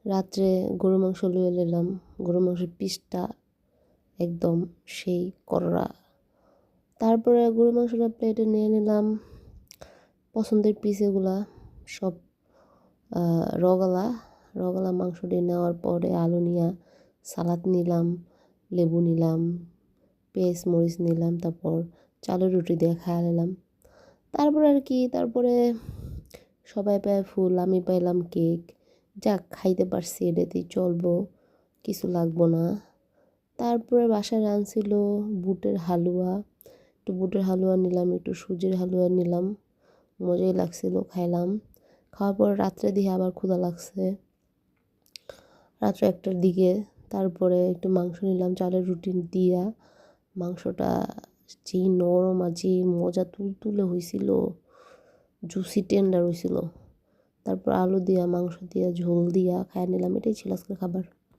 রাত্রে গরু মাংস লইয়া নিলাম। গরু মাংসের পিসটা একদম সেই কররা। তারপরে গরু মাংসটা প্লেটে নিয়ে নিলাম। পছন্দের পিস এগুলা সব রগলা রগলা মাংসটি নেওয়ার পরে আলু নিয়া সালাদ নিলাম, লেবু নিলাম, পেঁয়াজ মরিচ নিলাম, তারপর চালের রুটি দিয়ে খাইয়া নিলাম। তারপরে আর কি, তারপরে সবাই পায় ফুল, আমি পাইলাম কেক। যাক, খাইতে পারছি, এটাতেই চলবো, কিছু লাগবো না। তারপরে বাসায় রাঁধছিল বুটের হালুয়া। একটু বুটের হালুয়া নিলাম, একটু সুজির হালুয়া নিলাম, মজাই লাগছিল, খাইলাম। খাওয়ার পর রাত্রে দিয়ে আবার ক্ষুধা লাগছে, রাত্রে 1টার দিকে। তারপরে একটু মাংস নিলাম চালের রুটি দিয়া। মাংসটা যেই নরম আর যেই মজা তুলতুলে হয়েছিল, জুসি টেন্ডার হয়েছিল। তারপর আলু দিয়া, মাংস দিয়া, ঝোল দিয়া খাইয়া নিলাম। এটাই ছিল আজকের খাবার।